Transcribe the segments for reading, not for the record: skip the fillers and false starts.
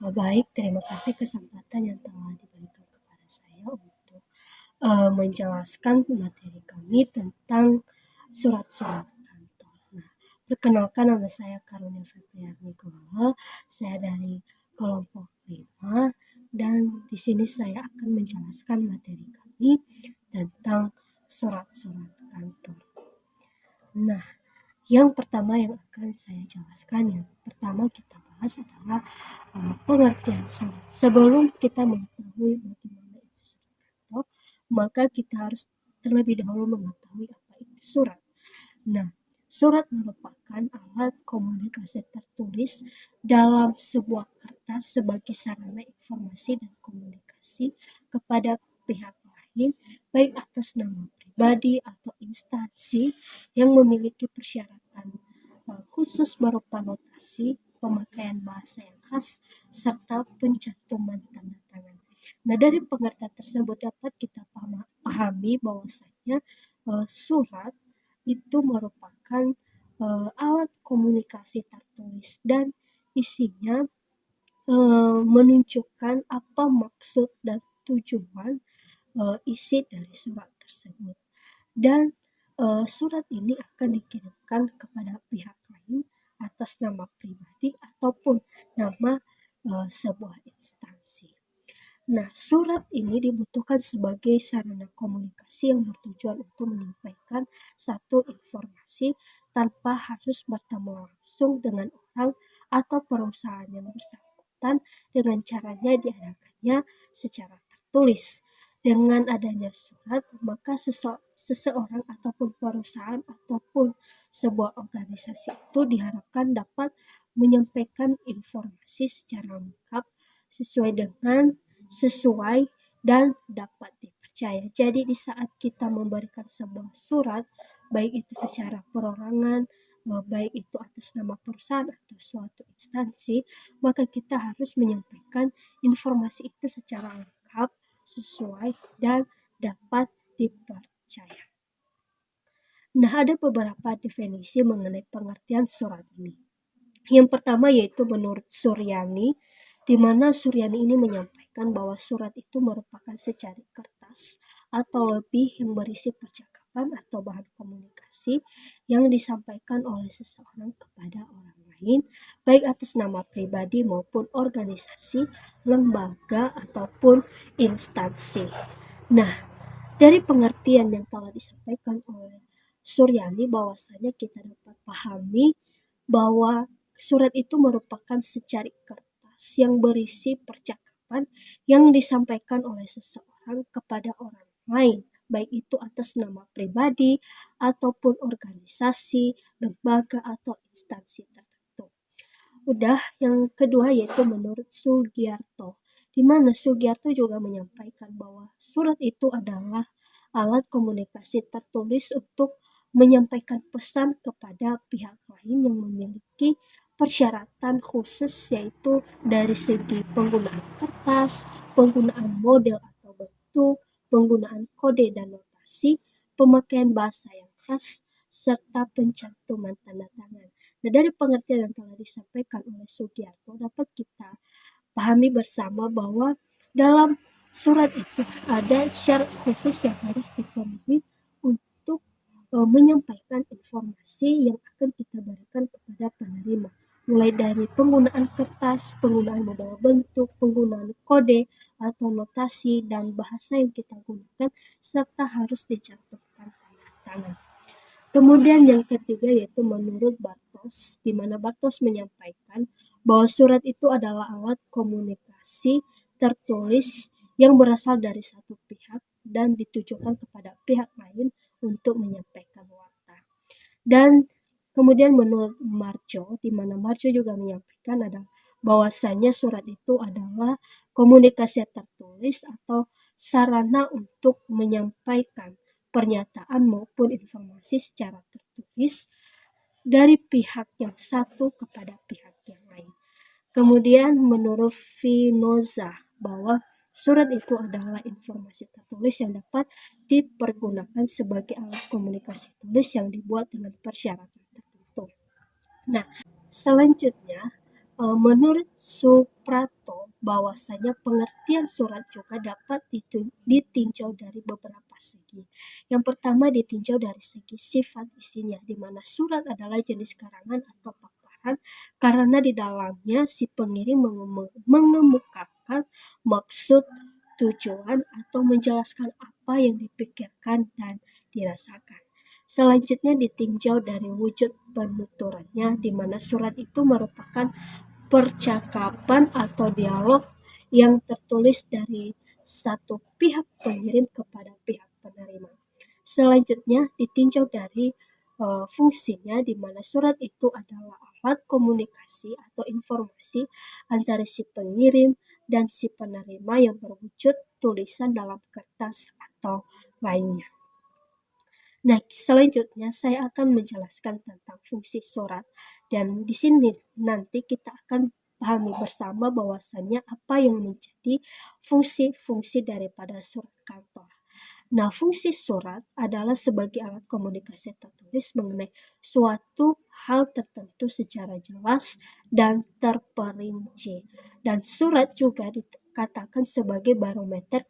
Baik, terima kasih kesempatan yang telah diberikan kepada saya untuk menjelaskan materi kami tentang surat-surat kantor. Nah, perkenalkan nama saya Karunia Febriani Nugroho, saya dari kelompok 5 dan di sini saya akan menjelaskan materi kami tentang surat-surat kantor. Nah, yang pertama yang akan saya jelaskan, yang pertama kita bahas adalah pengertian surat. Sebelum kita mengetahui bagaimana itu surat kantor, maka kita harus terlebih dahulu mengetahui apa itu surat. Nah, surat merupakan alat komunikasi tertulis dalam sebuah kertas sebagai sarana informasi dan komunikasi kepada pihak lain, baik atas nama pribadi atau instansi yang memiliki persyaratan khusus berupa notasi, pemakaian bahasa yang khas, serta pencantuman tanda tangan. Nah, dari pengertian tersebut dapat kita pahami bahwasanya surat itu merupakan alat komunikasi tertulis dan isinya menunjukkan apa maksud dan tujuan isi dari surat tersebut. Dan surat ini akan dikirimkan kepada pihak lain atas nama pribadi ataupun nama sebuah instansi. Nah, surat ini dibutuhkan sebagai sarana komunikasi yang bertujuan untuk menyampaikan satu informasi tanpa harus bertemu langsung dengan orang atau perusahaan yang bersangkutan dengan caranya diadakannya secara tertulis. Dengan adanya surat, maka seseorang ataupun perusahaan ataupun sebuah organisasi itu diharapkan dapat menyampaikan informasi secara lengkap sesuai dan dapat dipercaya. Jadi di saat kita memberikan sebuah surat, baik itu secara perorangan, baik itu atas nama perusahaan atau suatu instansi, maka kita harus menyampaikan informasi itu secara lengkap, sesuai, dan dapat dipercaya. Nah, ada beberapa definisi mengenai pengertian surat ini. Yang pertama yaitu menurut Suryani, di mana Suryani ini menyampaikan bahwa surat itu merupakan secari kertas atau lebih yang berisi percakapan atau bahan komunikasi yang disampaikan oleh seseorang kepada orang lain, baik atas nama pribadi maupun organisasi, lembaga, ataupun instansi. Nah, dari pengertian yang telah disampaikan oleh Suryani, bahwasanya kita dapat pahami bahwa surat itu merupakan secari kertas yang berisi percakapan yang disampaikan oleh seseorang kepada orang lain, baik itu atas nama pribadi ataupun organisasi, lembaga, atau instansi tertentu. Udah, yang kedua yaitu menurut Sugiarto, di mana Sugiarto juga menyampaikan bahwa surat itu adalah alat komunikasi tertulis untuk menyampaikan pesan kepada pihak lain yang memiliki persyaratan khusus, yaitu dari segi penggunaan kertas, penggunaan model atau bentuk, penggunaan kode dan notasi, pemakaian bahasa yang khas, serta pencantuman tanda tangan. Nah, dari pengertian yang telah disampaikan oleh Sugiarto dapat kita pahami bersama bahwa dalam surat itu ada syarat khusus yang harus dipenuhi untuk menyampaikan informasi yang akan kita berikan kepada penerima, mulai dari penggunaan kertas, penggunaan model bentuk, penggunaan kode atau notasi, dan bahasa yang kita gunakan, serta harus dicantumkan tanda tangan. Kemudian yang ketiga yaitu menurut Bartos, di mana Bartos menyampaikan bahwa surat itu adalah alat komunikasi tertulis yang berasal dari satu pihak dan ditujukan kepada pihak lain untuk menyampaikan warta. Dan kemudian menurut Marjo, di mana Marjo juga menyampaikan ada bahwasanya surat itu adalah komunikasi tertulis atau sarana untuk menyampaikan pernyataan maupun informasi secara tertulis dari pihak yang satu kepada pihak yang lain. Kemudian menurut Vinoza bahwa surat itu adalah informasi tertulis yang dapat dipergunakan sebagai alat komunikasi tulis yang dibuat dengan persyaratan tertentu. Nah, selanjutnya Menurut Suprato, bahwasanya pengertian surat juga dapat ditinjau dari beberapa segi. Yang pertama ditinjau dari segi sifat isinya, di mana surat adalah jenis karangan atau paparan karena di dalamnya si pengirim mengemukakan maksud, tujuan, atau menjelaskan apa yang dipikirkan dan dirasakan. Selanjutnya ditinjau dari wujud penuturannya, di mana surat itu merupakan percakapan atau dialog yang tertulis dari satu pihak pengirim kepada pihak penerima. Selanjutnya ditinjau dari fungsinya, di mana surat itu adalah alat komunikasi atau informasi antara si pengirim dan si penerima yang berwujud tulisan dalam kertas atau lainnya. Nah, selanjutnya saya akan menjelaskan tentang fungsi surat, dan di sini nanti kita akan pahami bersama bahwasannya apa yang menjadi fungsi-fungsi daripada surat kantor. Nah, fungsi surat adalah sebagai alat komunikasi tertulis mengenai suatu hal tertentu secara jelas dan terperinci. Dan surat juga dikatakan sebagai barometer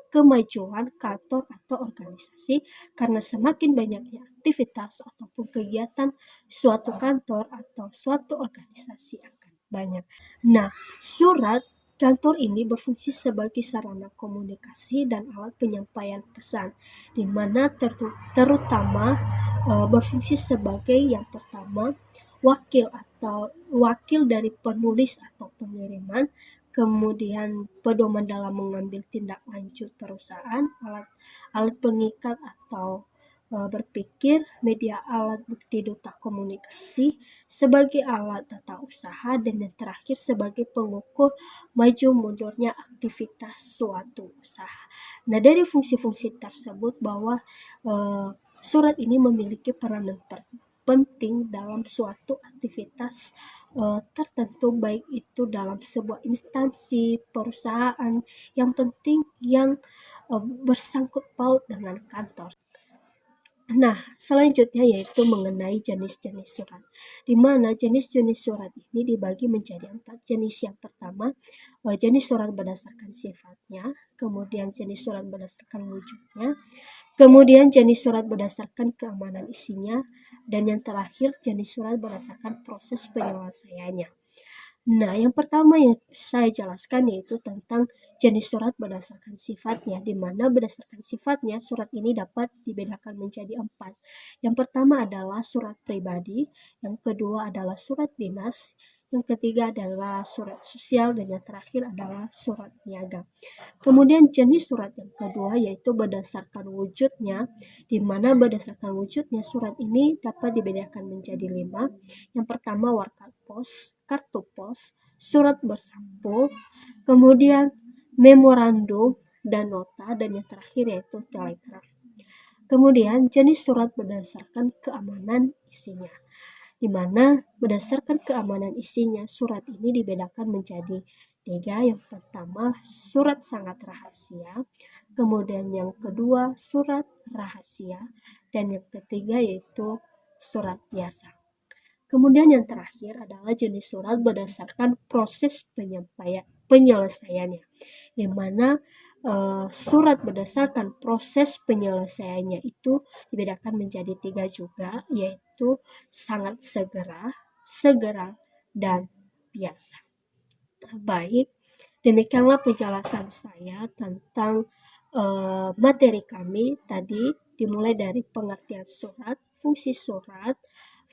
kemajuan kantor atau organisasi, karena semakin banyaknya aktivitas ataupun kegiatan suatu kantor atau suatu organisasi akan banyak. Nah, surat kantor ini berfungsi sebagai sarana komunikasi dan alat penyampaian pesan, di mana terutama berfungsi sebagai yang pertama wakil dari penulis atau pengiriman, kemudian pedoman dalam mengambil tindak lanjut perusahaan, alat pengikat atau berpikir, media alat bukti duta komunikasi, sebagai alat tata usaha, dan yang terakhir sebagai pengukur maju mundurnya aktivitas suatu usaha. Nah, dari fungsi-fungsi tersebut bahwa surat ini memiliki peranan penting dalam suatu aktivitas tertentu, baik itu dalam sebuah instansi, perusahaan, yang penting yang bersangkut paut dengan kantor. Nah, selanjutnya yaitu mengenai jenis-jenis surat, di mana jenis-jenis surat ini dibagi menjadi 4 jenis. Yang pertama, jenis surat berdasarkan sifatnya, kemudian jenis surat berdasarkan wujudnya, kemudian jenis surat berdasarkan keamanan isinya, dan yang terakhir jenis surat berdasarkan proses penyelesaiannya. Nah, yang pertama yang saya jelaskan yaitu tentang jenis surat berdasarkan sifatnya, di mana berdasarkan sifatnya surat ini dapat dibedakan menjadi 4. Yang pertama adalah surat pribadi, yang kedua adalah surat dinas, yang ketiga adalah surat sosial, dan yang terakhir adalah surat niaga. Kemudian jenis surat yang kedua yaitu berdasarkan wujudnya, di mana berdasarkan wujudnya surat ini dapat dibedakan menjadi 5. Yang pertama warkat pos, kartu pos, surat bersampul, kemudian memorandum dan nota, dan yang terakhir yaitu telegram. Kemudian jenis surat berdasarkan keamanan isinya, di mana berdasarkan keamanan isinya surat ini dibedakan menjadi 3. Yang pertama surat sangat rahasia, kemudian yang kedua surat rahasia, dan yang ketiga yaitu surat biasa. Kemudian yang terakhir adalah jenis surat berdasarkan proses penyelesaiannya, di mana surat berdasarkan proses penyelesaiannya itu dibedakan menjadi 3 juga, yaitu sangat segera, dan biasa. Baik, demikianlah penjelasan saya tentang materi kami tadi, dimulai dari pengertian surat, fungsi surat.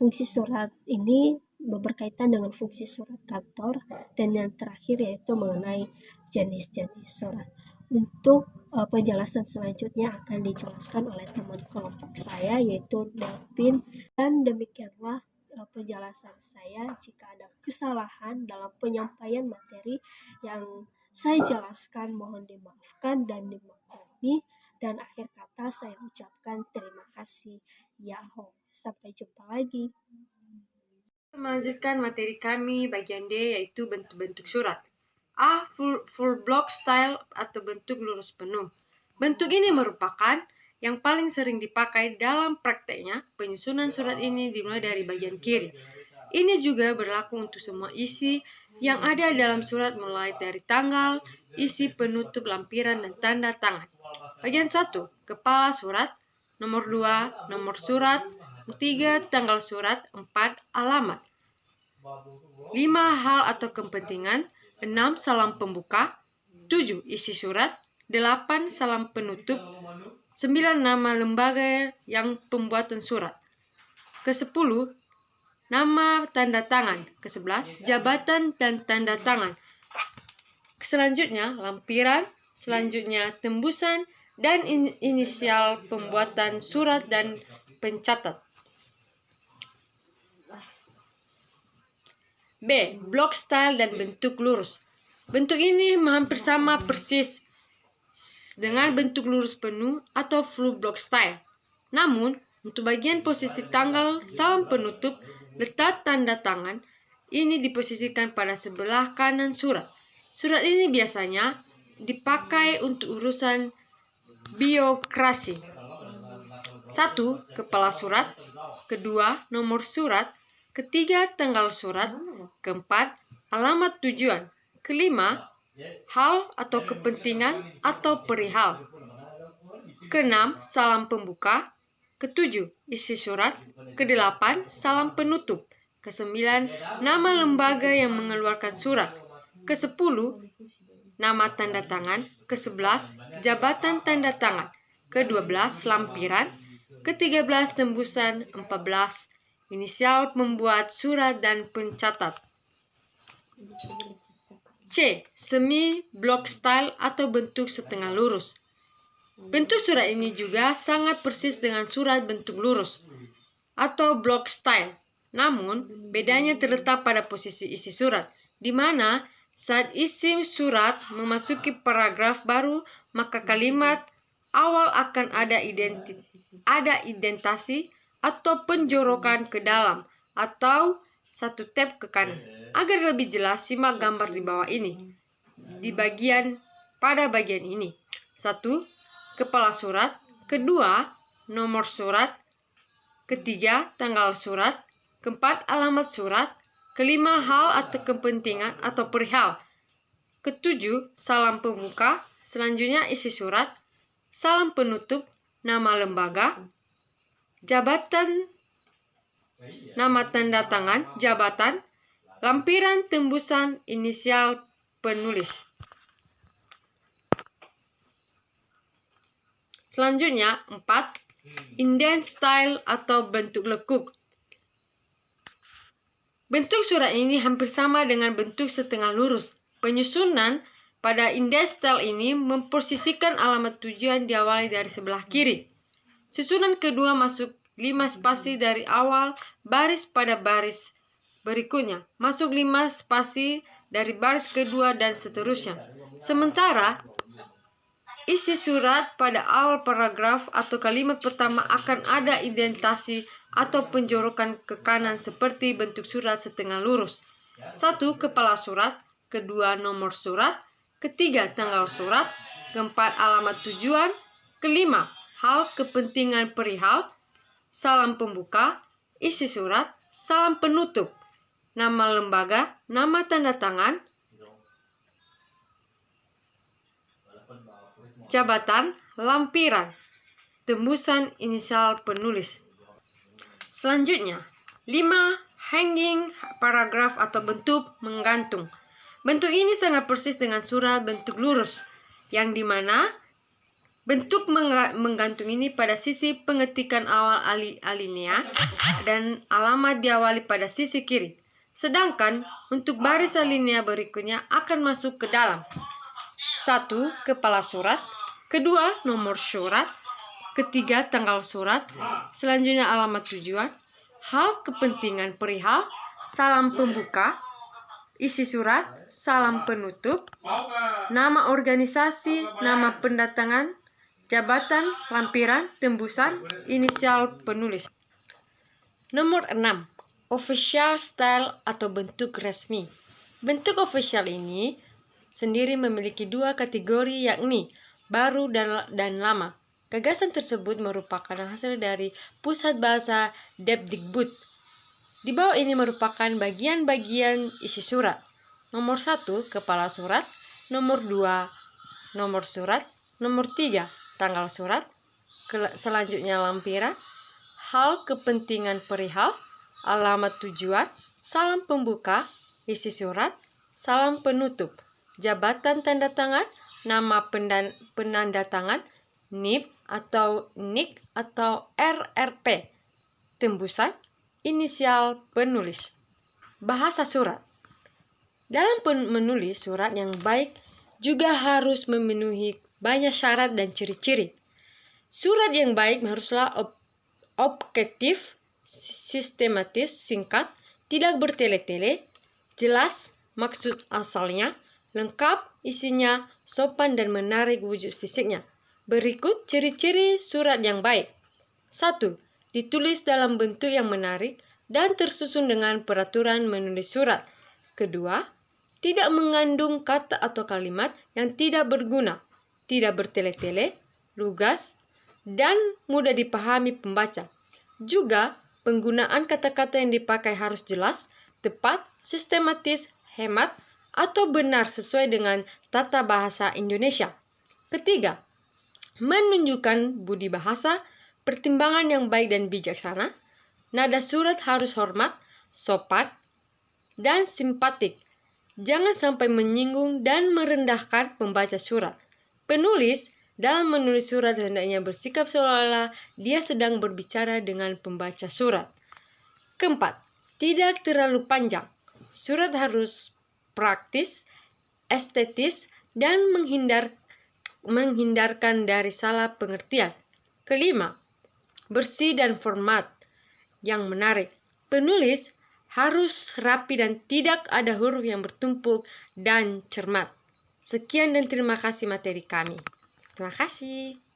Fungsi surat ini berkaitan dengan fungsi surat kantor, dan yang terakhir yaitu mengenai jenis-jenis surat. Untuk penjelasan selanjutnya akan dijelaskan oleh teman kelompok saya yaitu Delvin, dan demikianlah penjelasan saya. Jika ada kesalahan dalam penyampaian materi yang saya jelaskan, mohon dimaafkan dan dimaklumi. Dan akhir kata saya ucapkan terima kasih. Yahoo, sampai jumpa lagi. Melanjutkan materi kami bagian D, yaitu bentuk-bentuk surat. A. Full block style atau bentuk lurus penuh. Bentuk ini merupakan yang paling sering dipakai dalam prakteknya. Penyusunan surat ini dimulai dari bagian kiri. Ini juga berlaku untuk semua isi yang ada dalam surat mulai dari tanggal, isi penutup lampiran dan tanda tangan. Bagian 1. Kepala surat. Nomor 2. Nomor surat. 3. Tanggal surat. 4. Alamat. 5. Hal atau kepentingan. 6. Salam pembuka. 7. Isi surat. 8. Salam penutup. 9. Nama lembaga yang pembuatan surat. Ke-10. Nama tanda tangan. Ke-11. Jabatan dan tanda tangan. Selanjutnya lampiran. Selanjutnya tembusan dan inisial pembuatan surat dan pencatat. B. Block style dan bentuk lurus. Bentuk ini hampir sama persis dengan bentuk lurus penuh atau full block style. Namun, untuk bagian posisi tanggal, salam penutup, letak tanda tangan, ini diposisikan pada sebelah kanan surat. Surat ini biasanya dipakai untuk urusan birokrasi. 1. Kepala surat. 2. Nomor surat. 3. Tanggal surat. 4. Alamat tujuan. 5. Hal atau kepentingan atau perihal. 6. Salam pembuka. 7. Isi surat. 8. Salam penutup. 9. Nama lembaga yang mengeluarkan surat. 10. Nama tanda tangan. 11. Jabatan tanda tangan. 12. Lampiran. 13. Tembusan. 14. Inisial pembuat surat dan pencatat. C. Semi block style atau bentuk setengah lurus. Bentuk surat ini juga sangat persis dengan surat bentuk lurus atau block style. Namun, bedanya terletak pada posisi isi surat, di mana saat isi surat memasuki paragraf baru, maka kalimat awal akan ada indentasi atau penjorokan ke dalam atau satu tab ke kanan. Agar lebih jelas, simak gambar di bawah ini. Pada bagian ini. 1. Kepala surat. 2. Nomor surat. 3. Tanggal surat. 4. Alamat surat. 5. Hal atau kepentingan atau perihal. 7. Salam pembuka. Selanjutnya isi surat. Salam penutup. Nama lembaga. Jabatan. Nama tanda tangan. Jabatan. Lampiran, tembusan, inisial penulis. Selanjutnya 4. Indent style atau bentuk lekuk. Bentuk surat ini hampir sama dengan bentuk setengah lurus. Penyusunan pada indent style ini memposisikan alamat tujuan diawali dari sebelah kiri. Susunan kedua masuk 5 spasi dari awal baris pada baris berikutnya. Masuk 5 spasi dari baris kedua dan seterusnya. Sementara isi surat pada awal paragraf atau kalimat pertama akan ada indentasi atau penjorokan ke kanan seperti bentuk surat setengah lurus. 1. Kepala surat. 2. Nomor surat. 3. Tanggal surat. 4. Alamat tujuan. 5. Hal kepentingan perihal. Salam pembuka. Isi surat. Salam penutup. Nama lembaga. Nama tanda tangan. Jabatan, lampiran, tembusan, inisial penulis. Selanjutnya, 5. Hanging paragraf atau bentuk menggantung. Bentuk ini sangat persis dengan surat bentuk lurus, yang dimana bentuk menggantung ini pada sisi pengetikan awal alinea dan alamat diawali pada sisi kiri. Sedangkan untuk baris alinea berikutnya akan masuk ke dalam. 1. Kepala surat. 2. Nomor surat. 3. Tanggal surat. Selanjutnya alamat tujuan. Hal kepentingan perihal. Salam pembuka. Isi surat. Salam penutup. Nama organisasi. Nama pendatangan. Jabatan. Lampiran. Tembusan. Inisial penulis. Nomor 6. Official style atau bentuk resmi. Bentuk official ini sendiri memiliki 2 kategori, yakni baru dan lama. Gagasan tersebut merupakan hasil dari Pusat Bahasa Depdikbud. Di bawah ini merupakan bagian-bagian isi surat. Nomor 1, kepala surat. Nomor 2, nomor surat. Nomor 3, tanggal surat. Selanjutnya lampiran, hal kepentingan perihal, alamat tujuan, salam pembuka, isi surat, salam penutup, jabatan tanda tangan, nama penanda tangan, NIP atau NIK atau RRP, tembusan, inisial penulis. Bahasa surat. Dalam menulis surat yang baik juga harus memenuhi banyak syarat dan ciri-ciri. Surat yang baik haruslah objektif, sistematis, singkat, tidak bertele-tele, jelas maksud asalnya, lengkap isinya, sopan dan menarik wujud fisiknya. Berikut ciri-ciri surat yang baik. 1. Ditulis dalam bentuk yang menarik dan tersusun dengan peraturan menulis surat. 2. Tidak mengandung kata atau kalimat yang tidak berguna, tidak bertele-tele, lugas, dan mudah dipahami pembaca. Juga, penggunaan kata-kata yang dipakai harus jelas, tepat, sistematis, hemat, atau benar sesuai dengan tata bahasa Indonesia. 3. Menunjukkan budi bahasa, pertimbangan yang baik dan bijaksana. Nada surat harus hormat, sopan, dan simpatik. Jangan sampai menyinggung dan merendahkan pembaca surat. Penulis dalam menulis surat hendaknya bersikap seolah-olah dia sedang berbicara dengan pembaca surat. 4. Tidak terlalu panjang. Surat harus praktis, estetis, dan menghindarkan dari salah pengertian. 5. Bersih dan format yang menarik. Penulis harus rapi dan tidak ada huruf yang bertumpuk dan cermat. Sekian dan terima kasih materi kami. Terima kasih.